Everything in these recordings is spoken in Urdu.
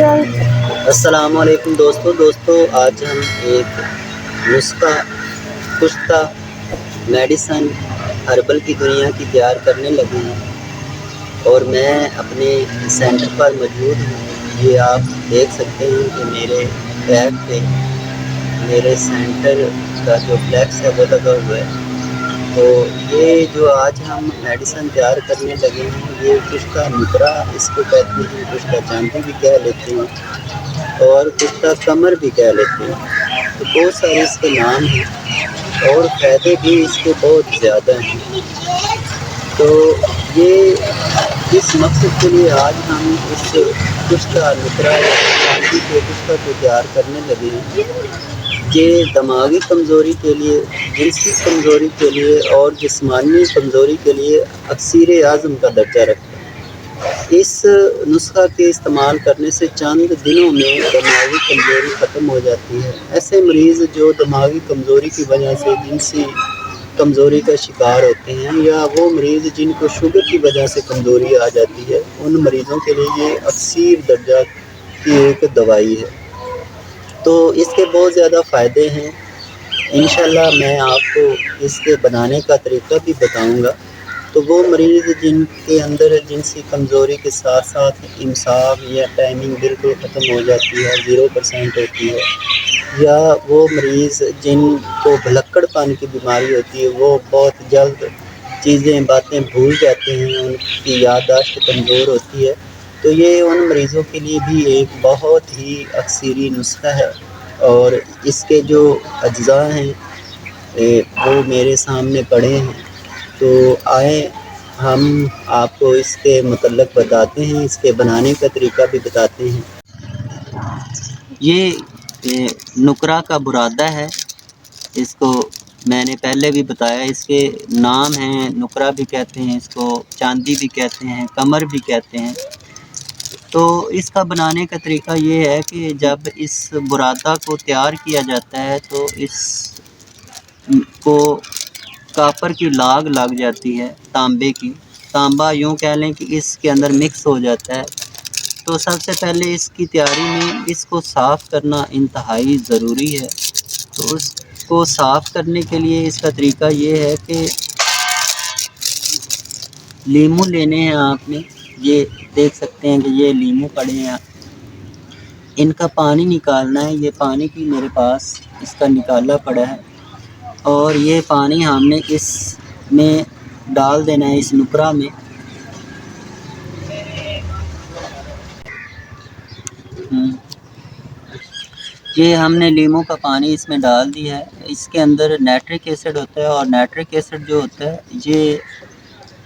السلام علیکم دوستو آج ہم ایک نسخہ خشکہ میڈیسن ہربل کی دنیا کی تیار کرنے لگے ہیں اور میں اپنے سینٹر پر موجود ہوں۔ یہ آپ دیکھ سکتے ہیں کہ میرے بیگ پہ میرے سینٹر کا جو فلیکس ہے وہ لگا ہوا ہے۔ تو یہ جو آج ہم میڈیسن تیار کرنے لگے ہیں یہ خشکہ نکرا اس کو کہتے ہیں، خشکہ چاندی بھی کہہ لیتے ہیں اور خشکہ کمر بھی کہہ لیتے ہیں۔ تو بہت سارے اس کے نام ہیں اور فائدے بھی اس کے بہت زیادہ ہیں۔ تو یہ اس مقصد کے لیے آج ہم اس خشکہ نکرا یا چاندی کے خشکہ کو تیار کرنے لگے ہیں کہ دماغی کمزوری کے لیے، جنسی کمزوری کے لیے اور جسمانی کمزوری کے لیے اکسیر اعظم کا درجہ رکھتا ہے۔ اس نسخہ کے استعمال کرنے سے چند دنوں میں دماغی کمزوری ختم ہو جاتی ہے۔ ایسے مریض جو دماغی کمزوری کی وجہ سے جنسی کمزوری کا شکار ہوتے ہیں یا وہ مریض جن کو شوگر کی وجہ سے کمزوری آ جاتی ہے، ان مریضوں کے لیے یہ اکسیر درجہ کی ایک دوائی ہے۔ تو اس کے بہت زیادہ فائدے ہیں۔ انشاءاللہ میں آپ کو اس کے بنانے کا طریقہ بھی بتاؤں گا۔ تو وہ مریض جن کے اندر جنسی کمزوری کے ساتھ ساتھ امساک یا ٹائمنگ بالکل ختم ہو جاتی ہے، 0% ہوتی ہے، یا وہ مریض جن کو بھلکڑ پن کی بیماری ہوتی ہے، وہ بہت جلد چیزیں باتیں بھول جاتے ہیں، ان کی یادداشت کمزور ہوتی ہے، تو یہ ان مریضوں کے لیے بھی ایک بہت ہی اکسیری نسخہ ہے۔ اور اس کے جو اجزاء ہیں وہ میرے سامنے پڑے ہیں، تو آئیں ہم آپ کو اس کے متعلق بتاتے ہیں، اس کے بنانے کا طریقہ بھی بتاتے ہیں۔ یہ نکرا کا برادہ ہے، اس کو میں نے پہلے بھی بتایا، اس کے نام ہیں، نکرا بھی کہتے ہیں اس کو، چاندی بھی کہتے ہیں، کمر بھی کہتے ہیں۔ تو اس کا بنانے کا طریقہ یہ ہے کہ جب اس برادہ کو تیار کیا جاتا ہے تو اس کو کاپر کی لاگ لگ جاتی ہے، تانبے کی، تانبا یوں کہہ لیں کہ اس کے اندر مکس ہو جاتا ہے۔ تو سب سے پہلے اس کی تیاری میں اس کو صاف کرنا انتہائی ضروری ہے۔ تو اس کو صاف کرنے کے لیے اس کا طریقہ یہ ہے کہ لیموں لینے ہیں آپ نے، یہ دیکھ سکتے ہیں کہ یہ لیموں پڑے ہیں، ان کا پانی نکالنا ہے۔ یہ پانی بھی میرے پاس اس کا نکالا پڑا ہے اور یہ پانی ہم نے اس میں ڈال دینا ہے، اس نکرا میں۔ یہ ہم نے لیموں کا پانی اس میں ڈال دیا ہے۔ اس کے اندر نائٹرک ایسڈ ہوتا ہے اور نائٹرک ایسڈ جو ہوتا ہے یہ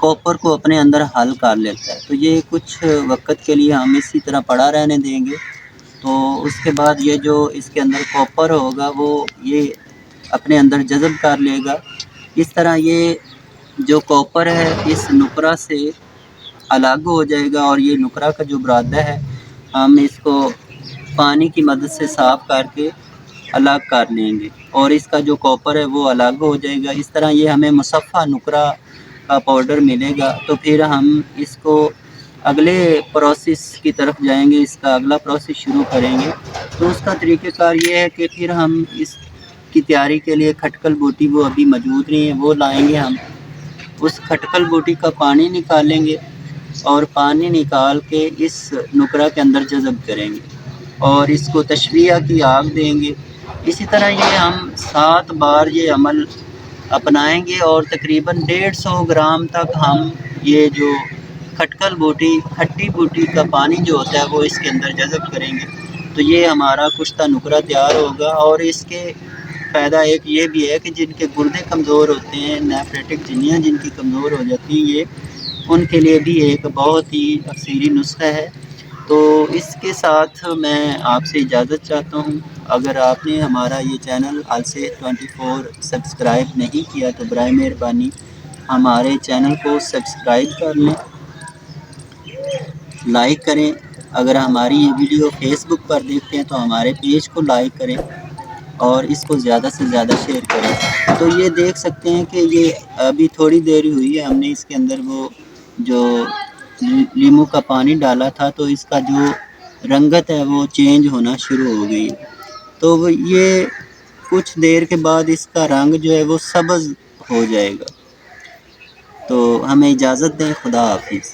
کاپر کو اپنے اندر حل کر لیتا ہے۔ تو یہ کچھ وقت کے لیے ہم اسی طرح پڑا رہنے دیں گے، تو اس کے بعد یہ جو اس کے اندر کاپر ہوگا وہ یہ اپنے اندر جذب کر لے گا۔ اس طرح یہ جو کاپر ہے اس نکرا سے الگ ہو جائے گا اور یہ نکرا کا جو برادہ ہے ہم اس کو پانی کی مدد سے صاف کر کے الگ کر لیں گے اور اس کا جو کاپر ہے وہ الگ ہو جائے گا۔ اس طرح یہ ہمیں مصفہ نکرا کا پاؤڈر ملے گا۔ تو پھر ہم اس کو اگلے پروسیس کی طرف جائیں گے، اس کا اگلا پروسیس شروع کریں گے۔ تو اس کا طریقہ کار یہ ہے کہ پھر ہم اس کی تیاری کے لیے کھٹکل بوٹی وہ ابھی موجود نہیں ہے، وہ لائیں گے۔ ہم اس کھٹکل بوٹی کا پانی نکالیں گے اور پانی نکال کے اس نکرا کے اندر جذب کریں گے اور اس کو تشویہ کی آگ دیں گے۔ اسی طرح یہ ہم 7 بار یہ عمل اپنائیں گے اور تقریباً 150 گرام تک ہم یہ جو کھٹکل بوٹی، کھٹی بوٹی کا پانی جو ہوتا ہے وہ اس کے اندر جذب کریں گے، تو یہ ہمارا خشکہ نکرا تیار ہوگا۔ اور اس کے فائدہ ایک یہ بھی ہے کہ جن کے گردے کمزور ہوتے ہیں، نیفریٹک جھلیاں جن کی کمزور ہو جاتی ہیں، یہ ان کے لیے بھی ایک بہت ہی اکسیری نسخہ ہے۔ تو اس کے ساتھ میں آپ سے اجازت چاہتا ہوں۔ اگر آپ نے ہمارا یہ چینل السے 24 سبسکرائب نہیں کیا تو برائے مہربانی ہمارے چینل کو سبسکرائب کر لیں، لائک کریں۔ اگر ہماری یہ ویڈیو فیس بک پر دیکھتے ہیں تو ہمارے پیج کو لائک کریں اور اس کو زیادہ سے زیادہ شیئر کریں۔ تو یہ دیکھ سکتے ہیں کہ یہ ابھی تھوڑی دیر ہوئی ہے، ہم نے اس کے اندر وہ جو لیموں کا پانی ڈالا تھا، تو اس کا جو رنگت ہے وہ چینج ہونا شروع ہو گئی، تو یہ کچھ دیر کے بعد اس کا رنگ جو ہے وہ سبز ہو جائے گا۔ تو ہمیں اجازت دیں، خدا حافظ۔